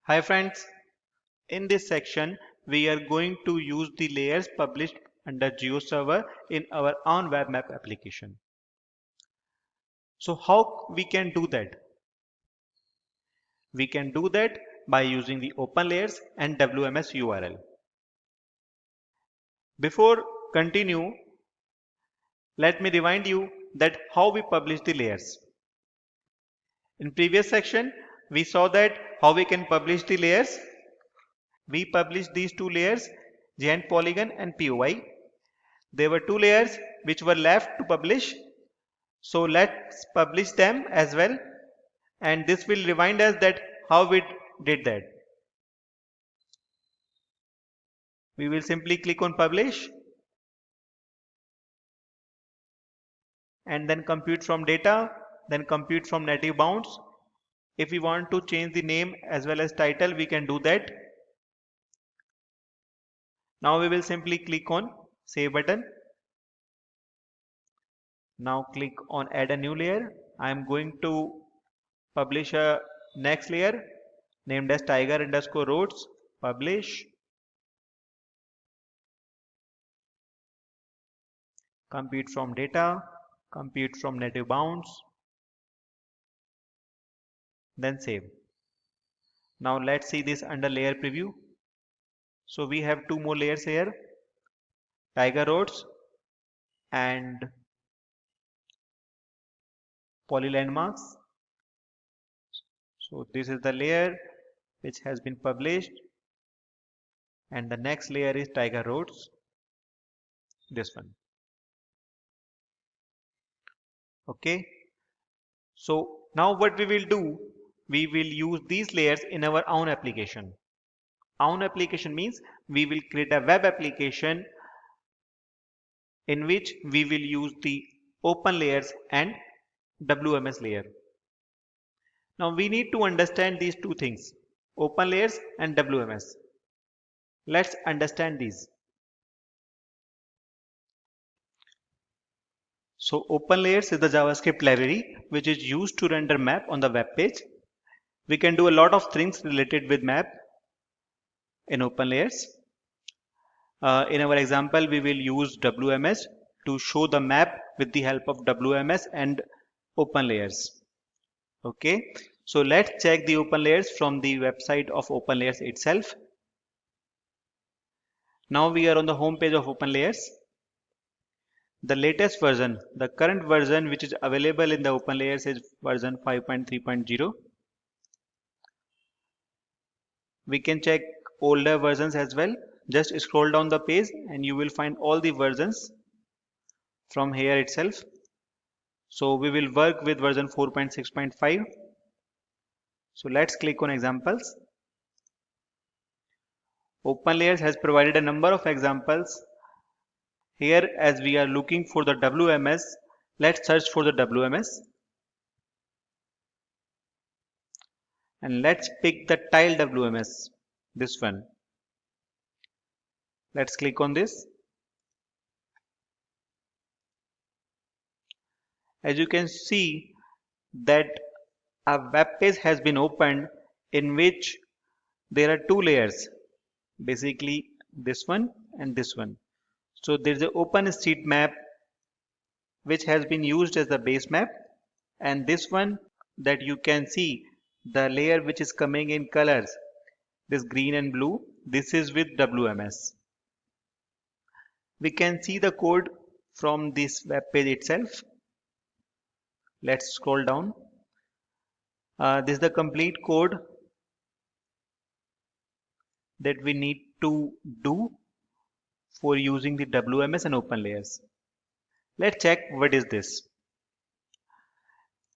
Hi friends, in this section we are going to use the layers published under GeoServer in our own web map application. So how we can do that? We can do that by using the OpenLayers and WMS URL. Before continue, let me remind you that how we publish the layers. In previous section, we saw that how we can publish the layers. We published these two layers, Giant Polygon and POI. There were two layers which were left to publish. So let's publish them as well, and this will remind us that how we did that. We will simply click on publish and then compute from data, then compute from native bounds. If we want to change the name as well as title, we can do that. Now we will simply click on save button. Now click on add a new layer. I am going to publish a next layer named as tiger_roads. Publish. Compute from data, compute from native bounds, then save. Now let's see this under layer preview. So we have two more layers here, Tiger Roads and Poly Landmarks. So this is the layer which has been published, and the next layer is Tiger Roads, this one. Okay, so now what we will do, we will use these layers in our own application. Own application means we will create a web application in which we will use the open layers and WMS layer. Now we need to understand these two things, open layers and WMS. Let's understand these. So open layers is the JavaScript library which is used to render map on the web page. We can do a lot of things related with map in open layers. In our example, we will use WMS to show the map with the help of WMS and open layers. Okay, so let's check the open layers from the website of open layers itself. Now we are on the home page of open layers. The latest version, the current version which is available in the open layers is version 5.3.0. We can check older versions as well. Just scroll down the page and you will find all the versions from here itself. So we will work with version 4.6.5. So let's click on examples. OpenLayers has provided a number of examples. Here, as we are looking for the WMS, let's search for the WMS. And let's pick the tile WMS, this one. Let's click on this. As you can see that a web page has been opened in which there are two layers, basically this one and this one. So there is an OpenStreetMap which has been used as the base map, and this one that you can see, the layer which is coming in colors, this green and blue, this is with WMS. We can see the code from this web page itself. Let's scroll down. This is the complete code that we need to do for using the WMS and open layers. Let's check what is this.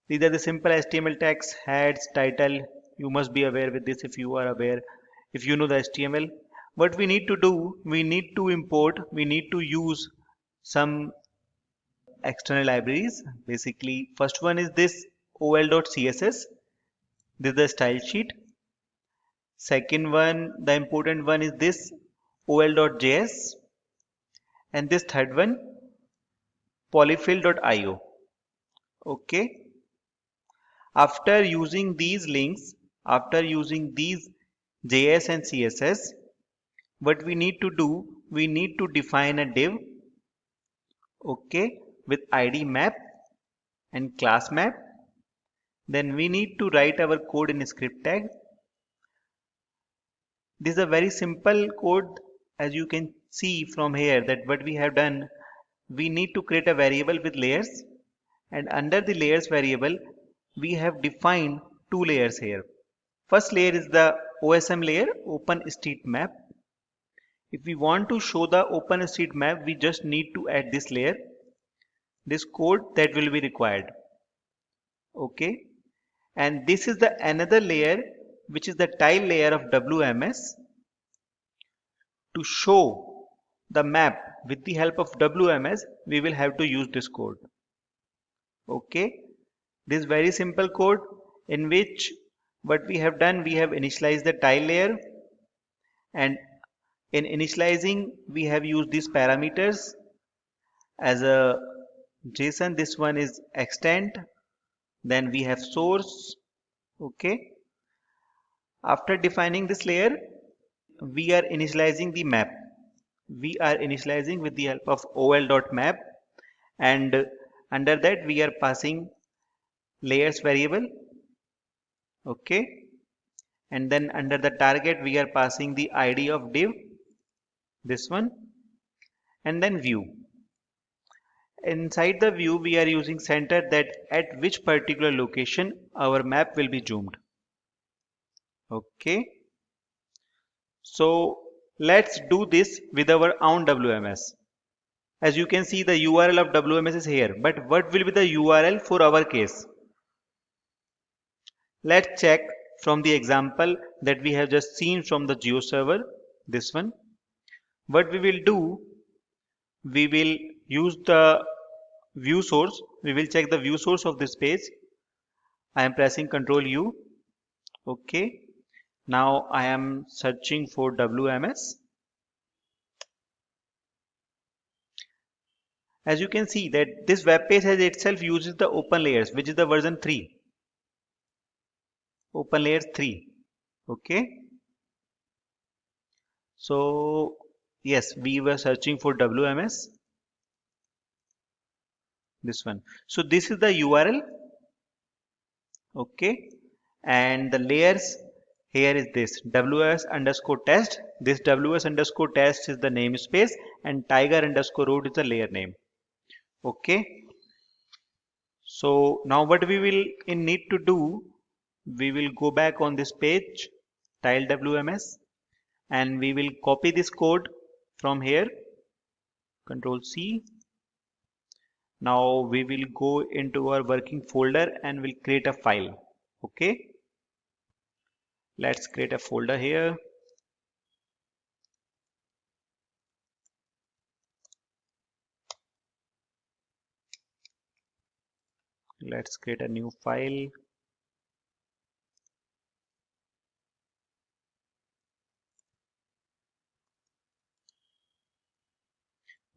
These are the simple HTML tags, heads, title. You must be aware with this if you are aware, if you know the HTML. What we need to do, we need to import, we need to use some external libraries. Basically, first one is this ol.css. This is the style sheet. Second one, the important one is this ol.js. And this third one, polyfill.io. Okay. After using these links, after using these JS and CSS, what we need to do, we need to define a div, okay, with ID map and class map. Then we need to write our code in script tag. This is a very simple code, as you can see from here, that what we have done, we need to create a variable with layers, and under the layers variable we have defined two layers here. First layer is the OSM layer, OpenStreetMap. If we want to show the OpenStreetMap, we just need to add this layer, this code that will be required. Okay, and this is the another layer, which is the tile layer of WMS. To show the map with the help of WMS, we will have to use this code. Okay, this very simple code in which what we have done, we have initialized the tile layer, and in initializing we have used these parameters as a JSON. This one is extent, then we have source. Okay, after defining this layer, we are initializing the map. We are initializing with the help of ol.map, and under that we are passing layers variable. Okay, and then under the target we are passing the ID of div, this one, and then view. Inside the view we are using center, that at which particular location our map will be zoomed. Okay, so let's do this with our own WMS. As you can see, the URL of WMS is here, but what will be the URL for our case? Let's check from the example that we have just seen from the GeoServer, this one. What we will do, we will use the view source. We will check the view source of this page. I am pressing Ctrl U. Okay. Now I am searching for WMS. As you can see that this web page has itself uses the open layers, which is the version 3. Open layers 3. Okay. So yes, we were searching for WMS. This one. So this is the URL. Okay. And the layers here is this WS underscore test. This WS underscore test is the namespace, and tiger underscore road is the layer name. Okay. So now what we will need to do, we will go back on this page, tile WMS, and we will copy this code from here, Control C. Now we will go into our working folder and we'll create a file. Okay, let's create a folder here. Let's create a new file.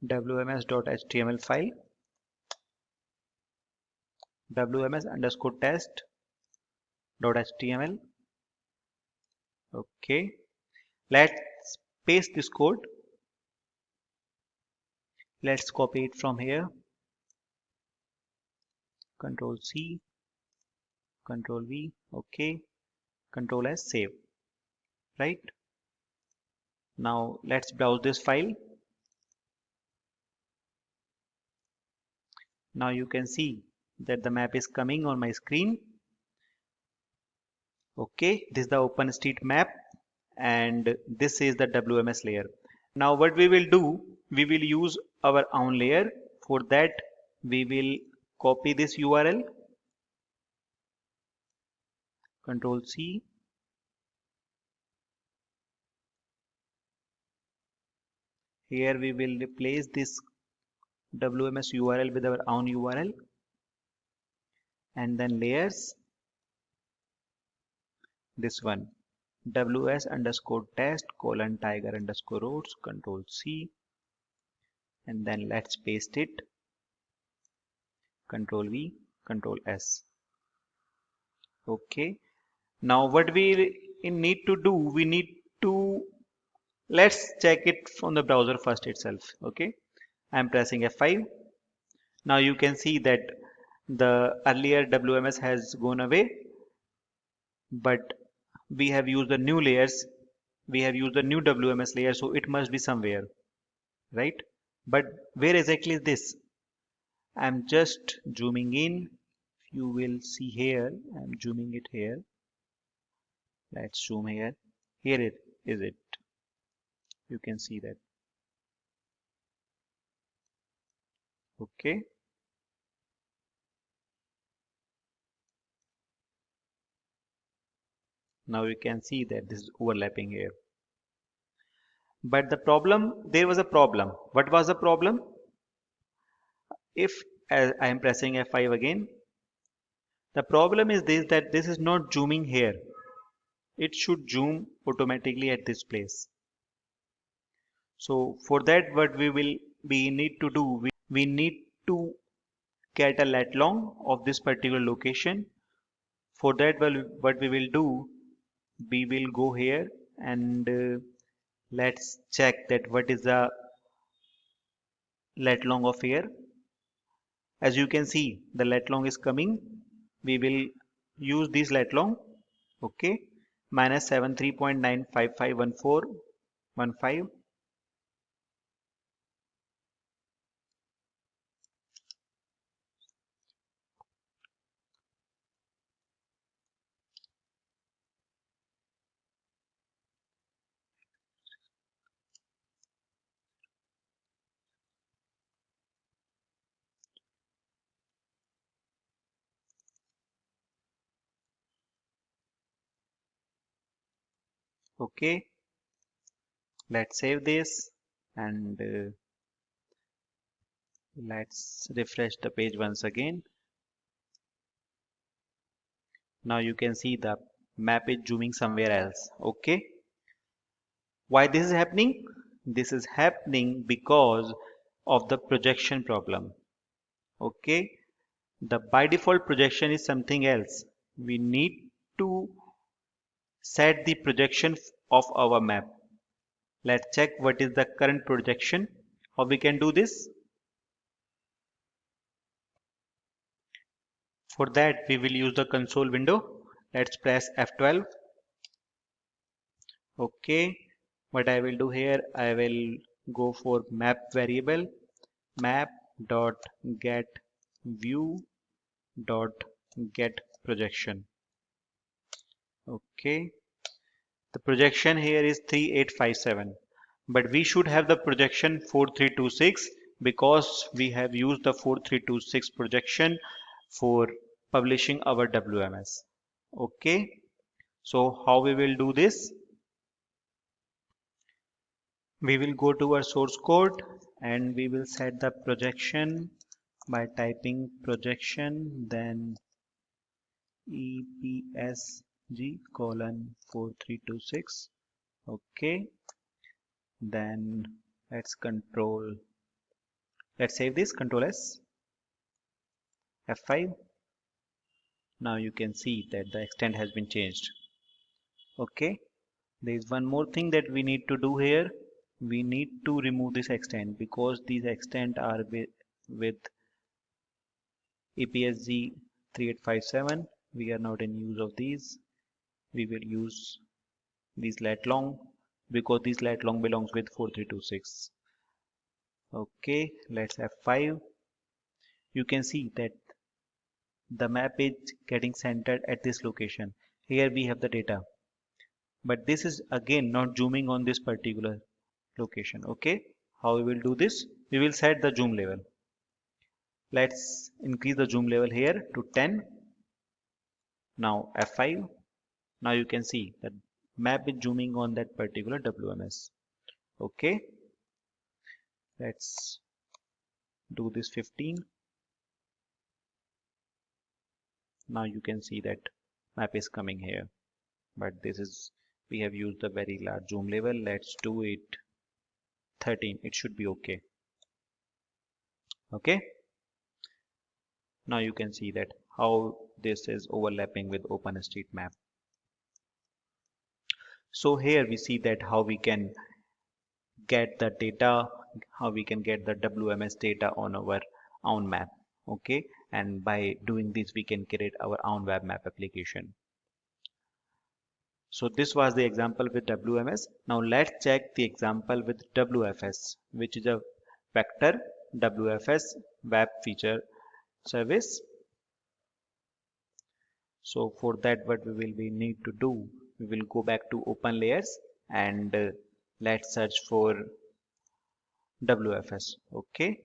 WMS.html file, WMS underscore test.html. Okay, let's paste this code. Let's copy it from here. Control C, Control V. Okay, Control S, save. Right. Now let's browse this file. Now you can see that the map is coming on my screen. Okay, this is the OpenStreetMap, and this is the WMS layer. Now what we will do, we will use our own layer. For that we will copy this URL, Control C, here we will replace this WMS URL with our own URL, and then layers, this one, ws underscore test colon tiger underscore roads, Control C, and then let's paste it, Control V, Control S. Okay, now what we in need to do, we need to, let's check it from the browser first itself. Okay, I'm pressing F5. Now you can see that the earlier WMS has gone away, but we have used the new layers. We have used the new WMS layer, so it must be somewhere, right? But where exactly is this? I'm just zooming in. You will see here. I'm zooming it here. Let's zoom here. Here it is. It. You can see that. Okay. Now you can see that this is overlapping here. But the problem, there was a problem. What was the problem? If as I am pressing F5 again, the problem is this, that this is not zooming here. It should zoom automatically at this place. So for that, what we need to do, we need to get a lat long of this particular location. For that, well, what we will do, we will go here and let's check that what is the lat long of here. As you can see, the lat long is coming. We will use this lat long. Okay, minus 73.9551415. Okay, let's save this and let's refresh the page once again. Now you can see the map is zooming somewhere else. Okay, why this is happening? This is happening because of the projection problem. Okay, the by default projection is something else. We need to set the projection of our map. Let's check what is the current projection. How we can do this? For that, we will use the console window. Let's press F12. Okay. What I will do here, I will go for map variable, map dot get view dot get projection. Okay. The projection here is 3857, but we should have the projection 4326 because we have used the 4326 projection for publishing our WMS. Okay, so how we will do this? We will go to our source code and we will set the projection by typing projection, then EPSG colon 4326. Okay, then let's save this, control S, F5. Now you can see that the extent has been changed. Okay, there is one more thing that we need to do here. We need to remove this extent because these extent are with EPSG 3857. We are not in use of these. We will use these lat long because this lat long belongs with 4326. Okay, let's F5. You can see that the map is getting centered at this location. Here we have the data, but this is again not zooming on this particular location. Okay, how we will do this? We will set the zoom level. Let's increase the zoom level here to 10. Now F5. Now you can see that map is zooming on that particular WMS. Okay, let's do this 15. Now you can see that map is coming here, but this is, we have used a very large zoom level. Let's do it 13. It should be okay. Okay, now you can see that how this is overlapping with OpenStreetMap. So here we see that how we can get the data, how we can get the WMS data on our own map. Okay, and by doing this we can create our own web map application. So this was the example with WMS. Now let's check the example with WFS, which is a vector WFS web feature service. So for that, what we need to do, we will go back to open layers and let's search for WFS. Okay.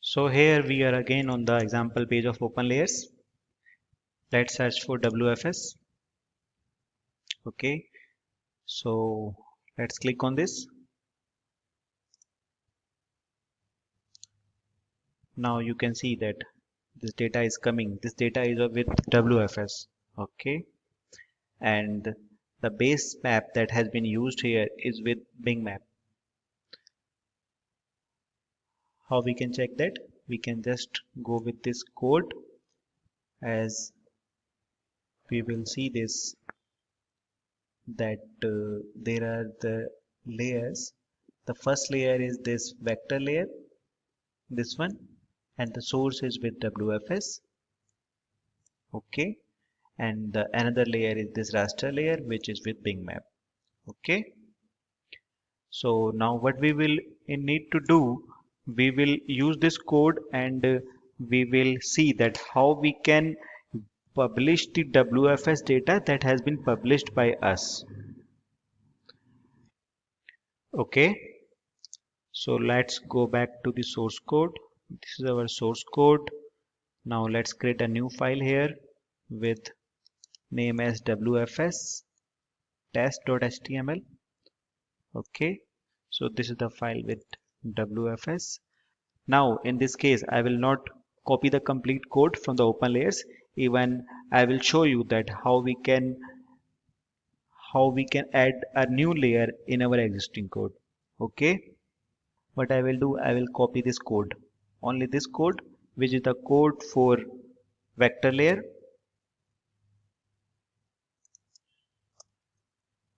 So here we are again on the example page of open layers. Let's search for WFS. Okay. So let's click on this. Now you can see that this data is coming. This data is with WFS. Okay. And the base map that has been used here is with Bing map. How we can check that? We can just go with this code, as we will see this that there are the layers. The first layer is this vector layer, this one, and the source is with WFS. Okay, and the another layer is this raster layer, which is with Bing map. Okay, so now what we will need to do, we will use this code and we will see that how we can publish the WFS data that has been published by us. Okay, so let's go back to the source code. This is our source code. Now let's create a new file here with name as WFS test.html. Okay, so this is the file with WFS. Now in this case I will not copy the complete code from the open layers. Even I will show you that how we can add a new layer in our existing code. Okay, what I will do, I will copy this code, only this code, which is the code for vector layer.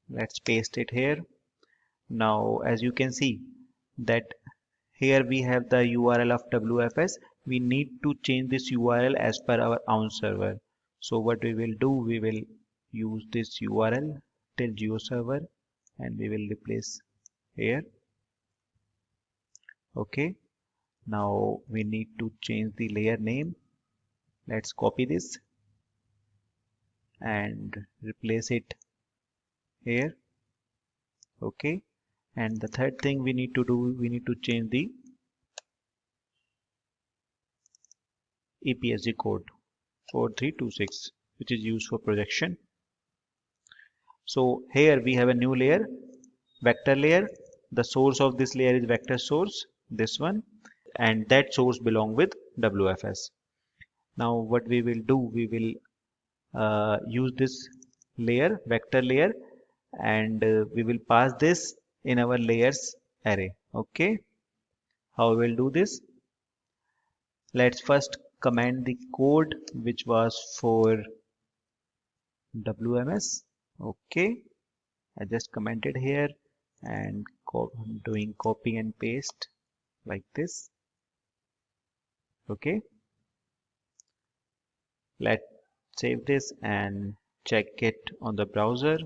Let's paste it here. Now as you can see that here we have the URL of WFS. We need to change this URL as per our own server. So what we will do, we will use this URL till GeoServer and we will replace here. Okay, now we need to change the layer name. Let's copy this and replace it here. Okay, and the third thing we need to do, we need to change the EPSG code 4326, which is used for projection. So here we have a new layer, vector layer. The source of this layer is vector source, this one, and that source belong with WFS. Now what we will do, we will use this layer, vector layer, and we will pass this in our layers array. Okay, how we will do this? Let's first comment the code which was for WMS. Okay, I just commented here and doing copy and paste like this. Okay, let's save this and check it on the browser.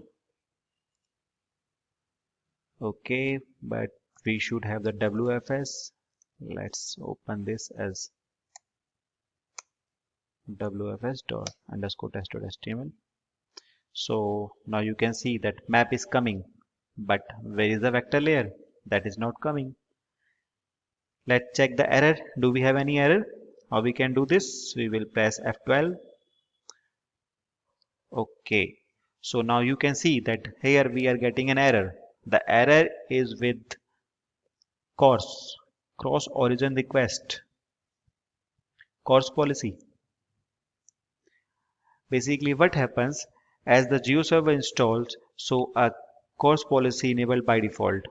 Okay, but we should have the WFS. Let's open this as wfs._test.html. So now you can see that map is coming, but where is the vector layer? That is not coming. Let's check the error. Do we have any error? How we can do this? We will press F12. Okay, so now you can see that here we are getting an error. The error is with CORS, cross origin request, CORS policy. Basically what happens, as the GeoServer installs, so a CORS policy enabled by default.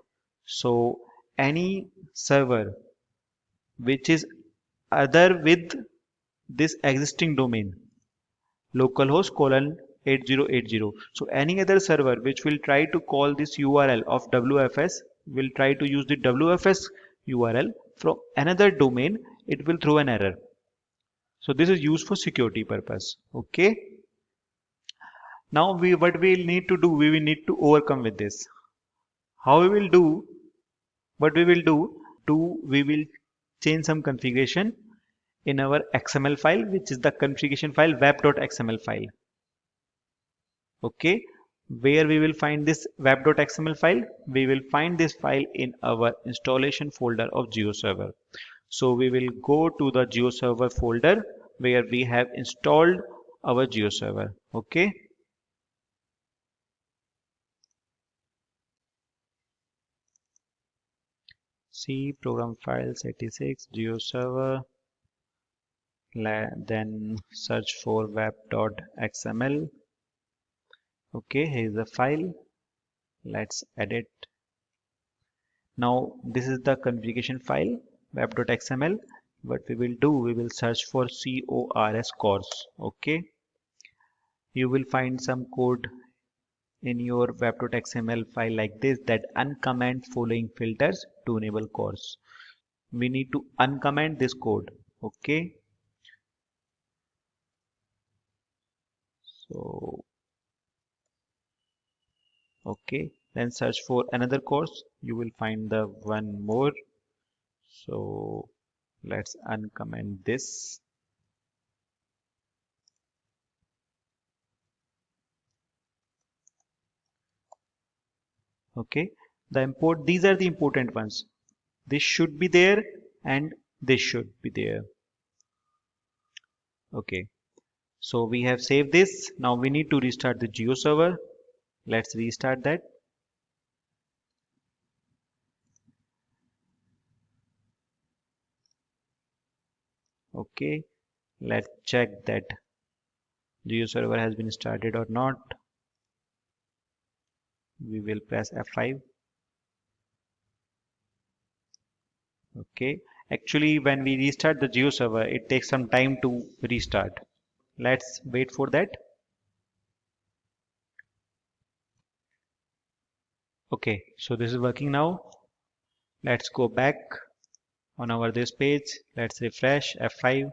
So any server which is other with this existing domain, localhost 8080. So any other server which will try to call this URL of WFS will try to use the WFS URL from another domain, it will throw an error. So this is used for security purpose. Okay. Now what we need to do, we will need to overcome with this. How we will do, what we will do, we will change some configuration in our XML file, which is the configuration file web.xml file. Okay, where we will find this web.xml file? We will find this file in our installation folder of GeoServer. So we will go to the GeoServer folder where we have installed our GeoServer. Okay. C program files 86 GeoServer. Then search for web.xml. Okay, here is the file. Let's edit. Now this is the configuration file web.xml. What we will do, we will search for CORS. Okay, you will find some code in your web.xml file like this, that uncomment following filters to enable CORS. We need to uncomment this code. Okay, so okay, then search for another course. You will find the one more. So let's uncomment this. Okay, these are the important ones. This should be there and this should be there. Okay, so we have saved this. Now we need to restart the GeoServer. Let's restart that. Okay, let's check that GeoServer has been started or not. We will press F5. Okay, actually when we restart the GeoServer, it takes some time to restart. Let's wait for that. Okay, so this is working now. Let's go back on our this page. Let's refresh F5.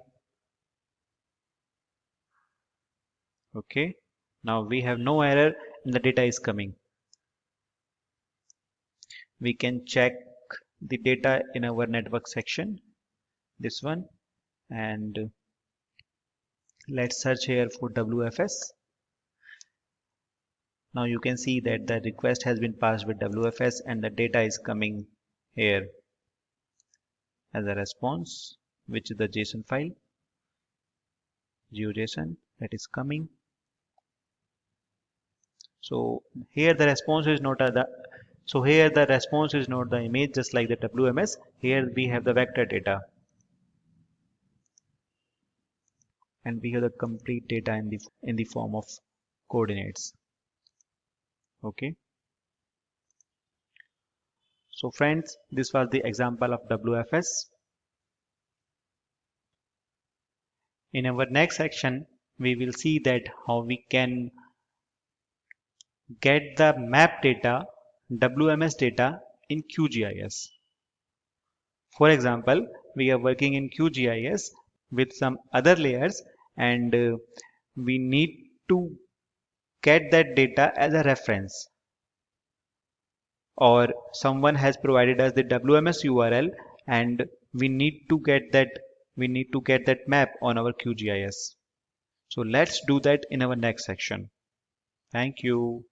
Okay, now we have no error and the data is coming. We can check the data in our network section, this one, and let's search here for WFS. Now you can see that the request has been passed with WFS and the data is coming here as a response, which is the JSON file, GeoJSON, that is coming. So here the response is not the image, just like the WMS. Here we have the vector data, and we have the complete data in the form of coordinates. Okay. So friends, this was the example of WFS. In our next section, we will see that how we can get the map data, WMS data in QGIS. For example, we are working in QGIS with some other layers, and we need to get that data as a reference, or someone has provided us the WMS URL and we need to get that map on our QGIS. So let's do that in our next section. Thank you.